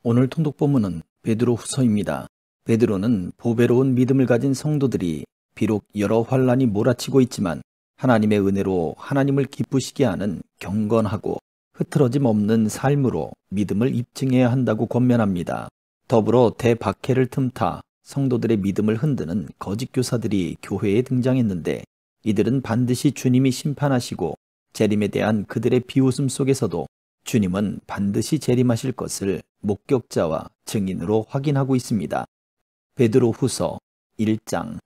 오늘 통독 본문은 베드로 후서입니다. 베드로는 보배로운 믿음을 가진 성도들이 비록 여러 환란이 몰아치고 있지만 하나님의 은혜로 하나님을 기쁘시게 하는 경건하고 흐트러짐 없는 삶으로 믿음을 입증해야 한다고 권면합니다. 더불어 대박해를 틈타 성도들의 믿음을 흔드는 거짓 교사들이 교회에 등장했는데 이들은 반드시 주님이 심판하시고 재림에 대한 그들의 비웃음 속에서도 주님은 반드시 재림하실 것을 목격자와 증인으로 확인하고 있습니다. 베드로 후서 1장.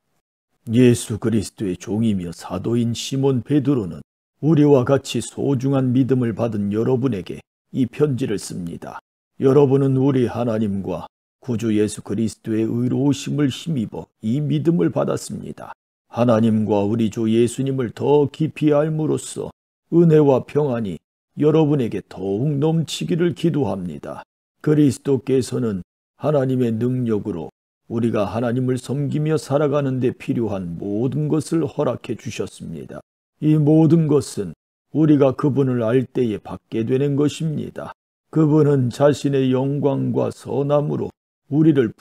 예수 그리스도의 종이며 사도인 시몬 베드로는 우리와 같이 소중한 믿음을 받은 여러분에게 이 편지를 씁니다. 여러분은 우리 하나님과 구주 예수 그리스도의 의로우심을 힘입어 이 믿음을 받았습니다. 하나님과 우리 주 예수님을 더 깊이 알므로써 은혜와 평안이 여러분에게 더욱 넘치기를 기도합니다. 그리스도께서는 하나님의 능력으로 우리가 하나님을 섬기며 살아가는 데 필요한 모든 것을 허락해 주셨습니다. 이 모든 것은 우리가 그분을 알 때에 받게 되는 것입니다. 그분은 자신의 영광과 선함으로 우리를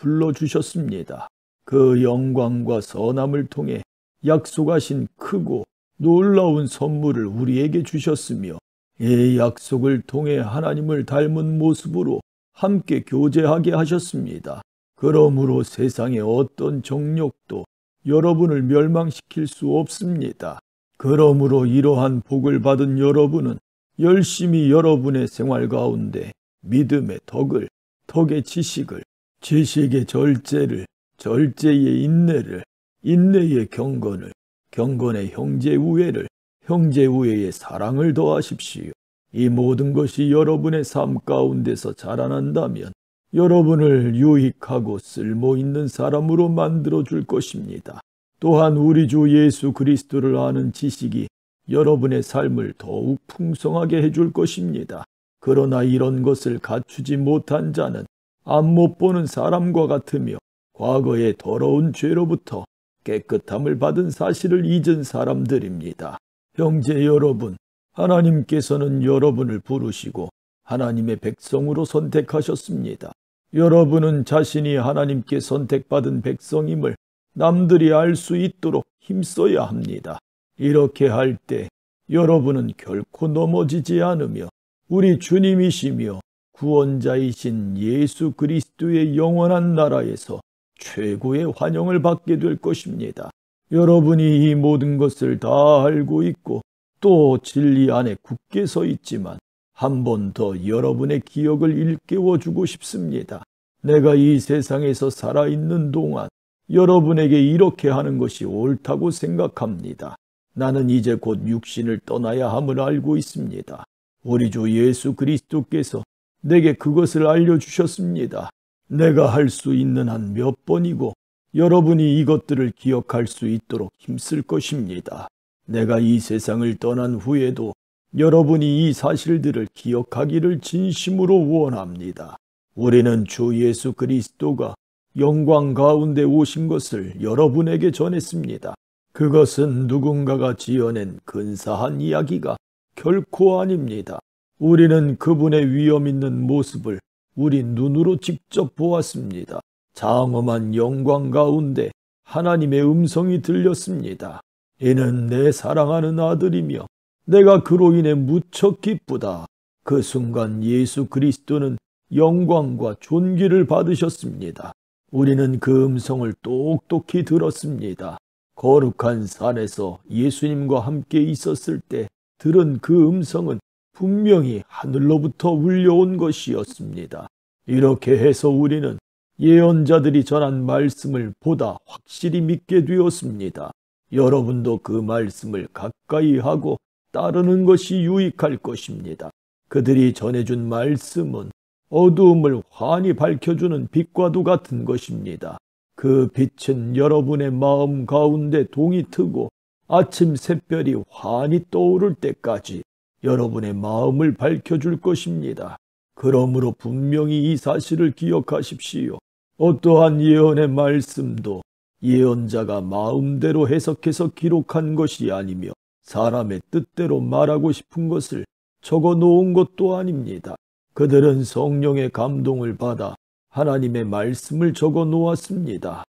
불러주셨습니다. 그 영광과 선함을 통해 약속하신 크고 놀라운 선물을 우리에게 주셨으며 이 약속을 통해 하나님을 닮은 모습으로 함께 교제하게 하셨습니다. 그러므로 세상의 어떤 정욕도 여러분을 멸망시킬 수 없습니다. 그러므로 이러한 복을 받은 여러분은 열심히 여러분의 생활 가운데 믿음의 덕을, 덕의 지식을, 지식의 절제를, 절제의 인내를, 인내의 경건을, 경건의 형제우애를, 형제우애의 사랑을 더하십시오. 이 모든 것이 여러분의 삶 가운데서 자라난다면 여러분을 유익하고 쓸모있는 사람으로 만들어줄 것입니다. 또한 우리 주 예수 그리스도를 아는 지식이 여러분의 삶을 더욱 풍성하게 해줄 것입니다. 그러나 이런 것을 갖추지 못한 자는 앞 못 보는 사람과 같으며 과거의 더러운 죄로부터 깨끗함을 받은 사실을 잊은 사람들입니다. 형제 여러분, 하나님께서는 여러분을 부르시고 하나님의 백성으로 선택하셨습니다. 여러분은 자신이 하나님께 선택받은 백성임을 남들이 알 수 있도록 힘써야 합니다. 이렇게 할 때 여러분은 결코 넘어지지 않으며 우리 주님이시며 구원자이신 예수 그리스도의 영원한 나라에서 최고의 환영을 받게 될 것입니다. 여러분이 이 모든 것을 다 알고 있고 또 진리 안에 굳게 서 있지만 한 번 더 여러분의 기억을 일깨워주고 싶습니다. 내가 이 세상에서 살아있는 동안 여러분에게 이렇게 하는 것이 옳다고 생각합니다. 나는 이제 곧 육신을 떠나야 함을 알고 있습니다. 우리 주 예수 그리스도께서 내게 그것을 알려주셨습니다. 내가 할 수 있는 한 몇 번이고 여러분이 이것들을 기억할 수 있도록 힘쓸 것입니다. 내가 이 세상을 떠난 후에도 여러분이 이 사실들을 기억하기를 진심으로 원합니다. 우리는 주 예수 그리스도가 영광 가운데 오신 것을 여러분에게 전했습니다. 그것은 누군가가 지어낸 근사한 이야기가 결코 아닙니다. 우리는 그분의 위엄 있는 모습을 우리 눈으로 직접 보았습니다. 장엄한 영광 가운데 하나님의 음성이 들렸습니다. 이는 내 사랑하는 아들이며 내가 그로 인해 무척 기쁘다. 그 순간 예수 그리스도는 영광과 존귀를 받으셨습니다. 우리는 그 음성을 똑똑히 들었습니다. 거룩한 산에서 예수님과 함께 있었을 때 들은 그 음성은 분명히 하늘로부터 울려온 것이었습니다. 이렇게 해서 우리는 예언자들이 전한 말씀을 보다 확실히 믿게 되었습니다. 여러분도 그 말씀을 가까이 하고 따르는 것이 유익할 것입니다. 그들이 전해준 말씀은 어두움을 환히 밝혀주는 빛과도 같은 것입니다. 그 빛은 여러분의 마음 가운데 동이 트고 아침 샛별이 환히 떠오를 때까지 여러분의 마음을 밝혀줄 것입니다. 그러므로 분명히 이 사실을 기억하십시오. 어떠한 예언의 말씀도 예언자가 마음대로 해석해서 기록한 것이 아니며 사람의 뜻대로 말하고 싶은 것을 적어 놓은 것도 아닙니다. 그들은 성령의 감동을 받아 하나님의 말씀을 적어 놓았습니다.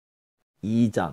2장.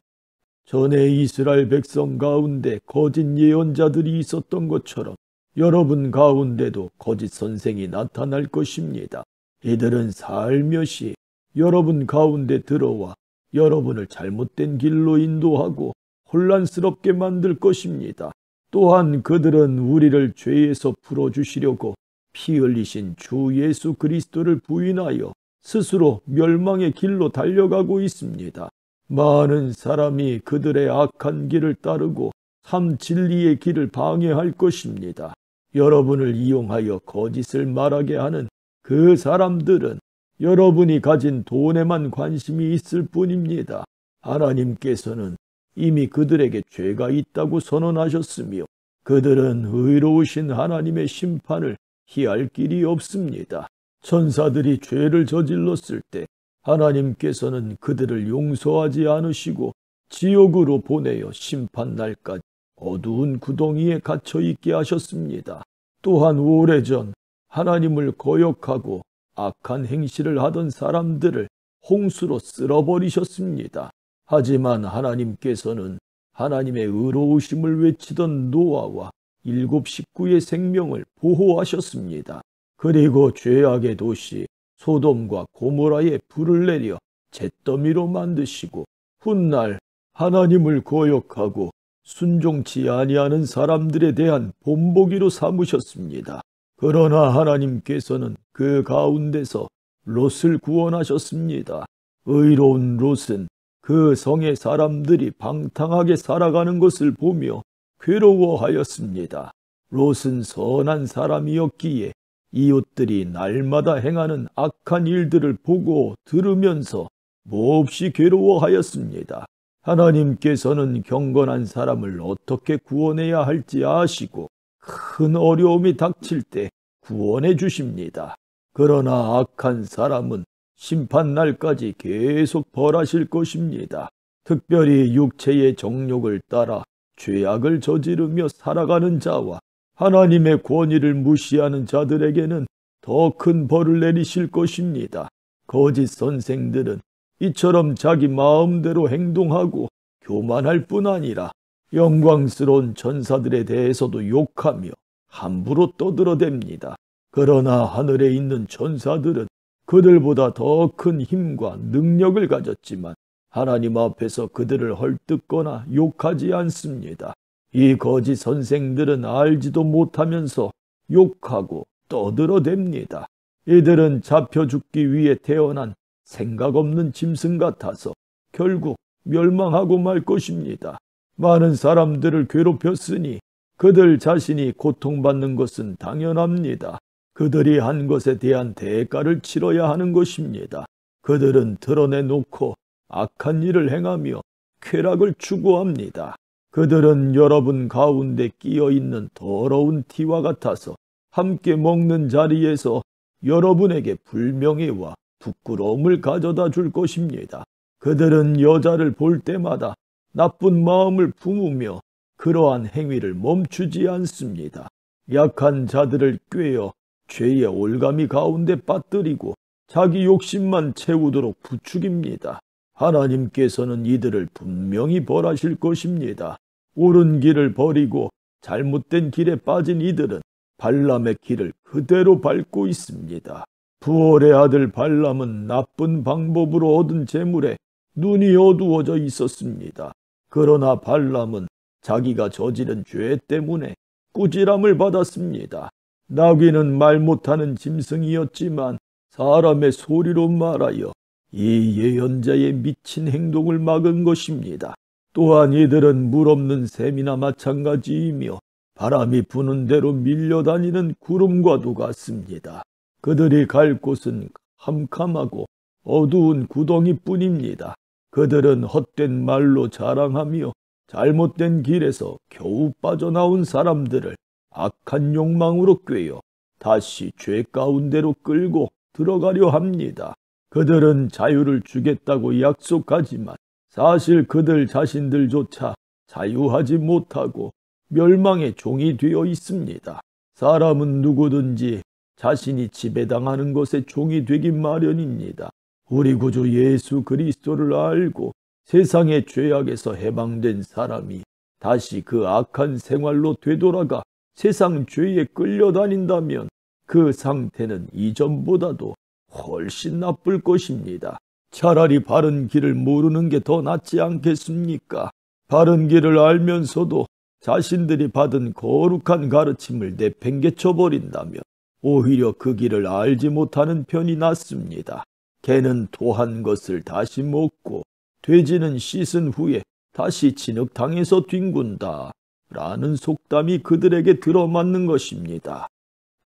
전에 이스라엘 백성 가운데 거짓 예언자들이 있었던 것처럼 여러분 가운데도 거짓 선생이 나타날 것입니다. 이들은 살며시 여러분 가운데 들어와 여러분을 잘못된 길로 인도하고 혼란스럽게 만들 것입니다. 또한 그들은 우리를 죄에서 풀어주시려고 피 흘리신 주 예수 그리스도를 부인하여 스스로 멸망의 길로 달려가고 있습니다. 많은 사람이 그들의 악한 길을 따르고 참 진리의 길을 방해할 것입니다. 여러분을 이용하여 거짓을 말하게 하는 그 사람들은 여러분이 가진 돈에만 관심이 있을 뿐입니다. 하나님께서는 이미 그들에게 죄가 있다고 선언하셨으며 그들은 의로우신 하나님의 심판을 피할 길이 없습니다. 천사들이 죄를 저질렀을 때 하나님께서는 그들을 용서하지 않으시고 지옥으로 보내어 심판날까지 어두운 구덩이에 갇혀 있게 하셨습니다. 또한 오래전 하나님을 거역하고 악한 행실을 하던 사람들을 홍수로 쓸어버리셨습니다. 하지만 하나님께서는 하나님의 의로우심을 외치던 노아와 7 식구의 생명을 보호하셨습니다. 그리고 죄악의 도시 소돔과 고모라에 불을 내려 잿더미로 만드시고 훗날 하나님을 거역하고 순종치 아니하는 사람들에 대한 본보기로 삼으셨습니다. 그러나 하나님께서는 그 가운데서 롯을 구원하셨습니다. 의로운 롯은 그 성의 사람들이 방탕하게 살아가는 것을 보며 괴로워하였습니다. 롯은 선한 사람이었기에 이웃들이 날마다 행하는 악한 일들을 보고 들으면서 몹시 괴로워하였습니다. 하나님께서는 경건한 사람을 어떻게 구원해야 할지 아시고 큰 어려움이 닥칠 때 구원해 주십니다. 그러나 악한 사람은 심판날까지 계속 벌하실 것입니다. 특별히 육체의 정욕을 따라 죄악을 저지르며 살아가는 자와 하나님의 권위를 무시하는 자들에게는 더 큰 벌을 내리실 것입니다. 거짓 선생들은 이처럼 자기 마음대로 행동하고 교만할 뿐 아니라 영광스러운 천사들에 대해서도 욕하며 함부로 떠들어댑니다. 그러나 하늘에 있는 천사들은 그들보다 더 큰 힘과 능력을 가졌지만 하나님 앞에서 그들을 헐뜯거나 욕하지 않습니다. 이 거짓 선생들은 알지도 못하면서 욕하고 떠들어댑니다. 이들은 잡혀 죽기 위해 태어난 생각 없는 짐승 같아서 결국 멸망하고 말 것입니다. 많은 사람들을 괴롭혔으니 그들 자신이 고통받는 것은 당연합니다. 그들이 한 것에 대한 대가를 치러야 하는 것입니다. 그들은 드러내놓고 악한 일을 행하며 쾌락을 추구합니다. 그들은 여러분 가운데 끼어있는 더러운 티와 같아서 함께 먹는 자리에서 여러분에게 불명예와 부끄러움을 가져다 줄 것입니다. 그들은 여자를 볼 때마다 나쁜 마음을 품으며 그러한 행위를 멈추지 않습니다. 약한 자들을 꿰어 죄의 올가미 가운데 빠뜨리고 자기 욕심만 채우도록 부추깁니다. 하나님께서는 이들을 분명히 벌하실 것입니다. 옳은 길을 버리고 잘못된 길에 빠진 이들은 발람의 길을 그대로 밟고 있습니다. 부올의 아들 발람은 나쁜 방법으로 얻은 재물에 눈이 어두워져 있었습니다. 그러나 발람은 자기가 저지른 죄 때문에 꾸지람을 받았습니다. 나귀는 말 못하는 짐승이었지만 사람의 소리로 말하여 이 예언자의 미친 행동을 막은 것입니다. 또한 이들은 물 없는 샘이나 마찬가지이며 바람이 부는 대로 밀려다니는 구름과도 같습니다. 그들이 갈 곳은 캄캄하고 어두운 구덩이뿐입니다. 그들은 헛된 말로 자랑하며 잘못된 길에서 겨우 빠져나온 사람들을 악한 욕망으로 꿰어 다시 죄 가운데로 끌고 들어가려 합니다. 그들은 자유를 주겠다고 약속하지만 사실 그들 자신들조차 자유하지 못하고 멸망의 종이 되어 있습니다. 사람은 누구든지 자신이 지배당하는 것에 종이 되기 마련입니다. 우리 구주 예수 그리스도를 알고 세상의 죄악에서 해방된 사람이 다시 그 악한 생활로 되돌아가 세상 죄에 끌려다닌다면 그 상태는 이전보다도 훨씬 나쁠 것입니다. 차라리 바른 길을 모르는 게 더 낫지 않겠습니까? 바른 길을 알면서도 자신들이 받은 거룩한 가르침을 내팽개쳐 버린다면 오히려 그 길을 알지 못하는 편이 낫습니다. 개는 토한 것을 다시 먹고 돼지는 씻은 후에 다시 진흙탕에서 뒹군다 라는 속담이 그들에게 들어맞는 것입니다.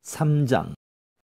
3장.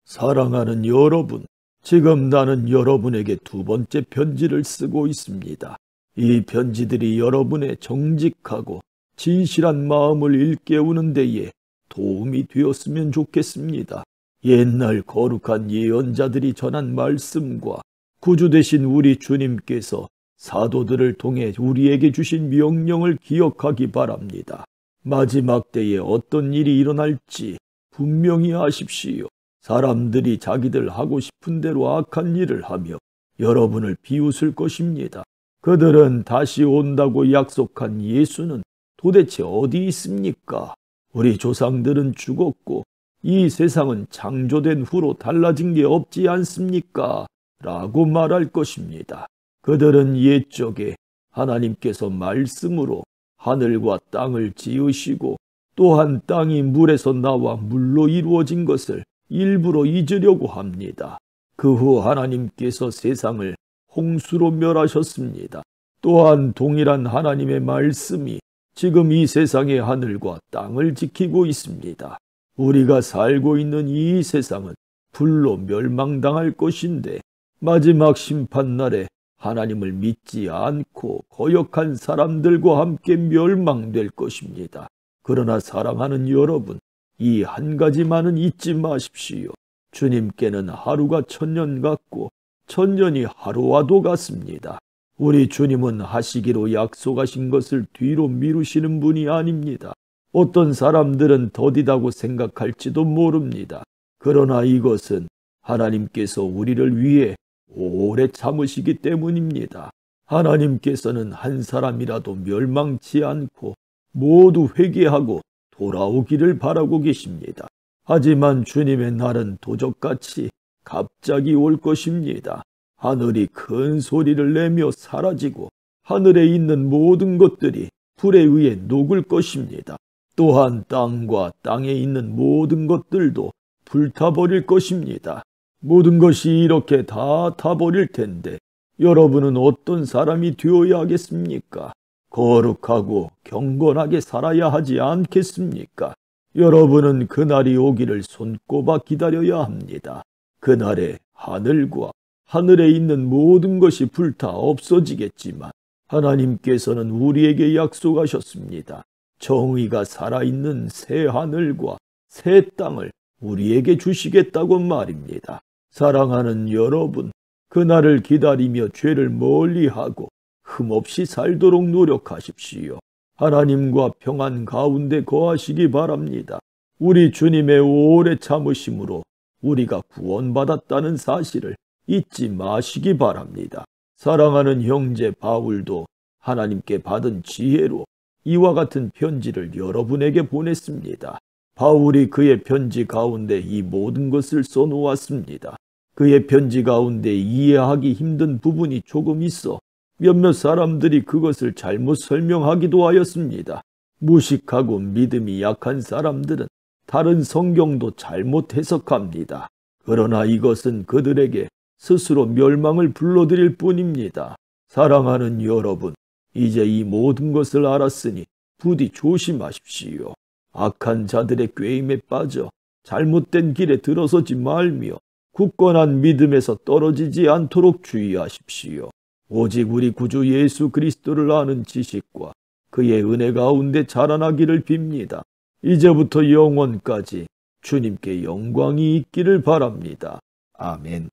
사랑하는 여러분, 지금 나는 여러분에게 두 번째 편지를 쓰고 있습니다. 이 편지들이 여러분의 정직하고 진실한 마음을 일깨우는 데에 도움이 되었으면 좋겠습니다. 옛날 거룩한 예언자들이 전한 말씀과 구주 되신 우리 주님께서 사도들을 통해 우리에게 주신 명령을 기억하기 바랍니다. 마지막 때에 어떤 일이 일어날지 분명히 아십시오. 사람들이 자기들 하고 싶은 대로 악한 일을 하며 여러분을 비웃을 것입니다. 그들은 다시 온다고 약속한 예수는 도대체 어디 있습니까? 우리 조상들은 죽었고 이 세상은 창조된 후로 달라진 게 없지 않습니까? 라고 말할 것입니다. 그들은 옛적에 하나님께서 말씀으로 하늘과 땅을 지으시고 또한 땅이 물에서 나와 물로 이루어진 것을 일부러 잊으려고 합니다. 그 후 하나님께서 세상을 홍수로 멸하셨습니다. 또한 동일한 하나님의 말씀이 지금 이 세상의 하늘과 땅을 지키고 있습니다. 우리가 살고 있는 이 세상은 불로 멸망당할 것인데 마지막 심판날에 하나님을 믿지 않고 거역한 사람들과 함께 멸망될 것입니다. 그러나 사랑하는 여러분, 이 한 가지만은 잊지 마십시오. 주님께는 하루가 천년 같고 천년이 하루와도 같습니다. 우리 주님은 하시기로 약속하신 것을 뒤로 미루시는 분이 아닙니다. 어떤 사람들은 더디다고 생각할지도 모릅니다. 그러나 이것은 하나님께서 우리를 위해 오래 참으시기 때문입니다. 하나님께서는 한 사람이라도 멸망치 않고 모두 회개하고 돌아오기를 바라고 계십니다. 하지만 주님의 날은 도적같이 갑자기 올 것입니다. 하늘이 큰 소리를 내며 사라지고 하늘에 있는 모든 것들이 불에 의해 녹을 것입니다. 또한 땅과 땅에 있는 모든 것들도 불타버릴 것입니다. 모든 것이 이렇게 다 타버릴 텐데 여러분은 어떤 사람이 되어야 하겠습니까? 거룩하고 경건하게 살아야 하지 않겠습니까? 여러분은 그날이 오기를 손꼽아 기다려야 합니다. 그날에 하늘과 하늘에 있는 모든 것이 불타 없어지겠지만 하나님께서는 우리에게 약속하셨습니다. 정의가 살아있는 새 하늘과 새 땅을 우리에게 주시겠다고 말입니다. 사랑하는 여러분, 그날을 기다리며 죄를 멀리하고 흠없이 살도록 노력하십시오. 하나님과 평안 가운데 거하시기 바랍니다. 우리 주님의 오래 참으심으로 우리가 구원받았다는 사실을 잊지 마시기 바랍니다. 사랑하는 형제 바울도 하나님께 받은 지혜로 이와 같은 편지를 여러분에게 보냈습니다. 바울이 그의 편지 가운데 이 모든 것을 써놓았습니다. 그의 편지 가운데 이해하기 힘든 부분이 조금 있어 몇몇 사람들이 그것을 잘못 설명하기도 하였습니다. 무식하고 믿음이 약한 사람들은 다른 성경도 잘못 해석합니다. 그러나 이것은 그들에게 스스로 멸망을 불러들일 뿐입니다. 사랑하는 여러분, 이제 이 모든 것을 알았으니 부디 조심하십시오. 악한 자들의 꾀임에 빠져 잘못된 길에 들어서지 말며 굳건한 믿음에서 떨어지지 않도록 주의하십시오. 오직 우리 구주 예수 그리스도를 아는 지식과 그의 은혜 가운데 자라나기를 빕니다. 이제부터 영원까지 주님께 영광이 있기를 바랍니다. 아멘.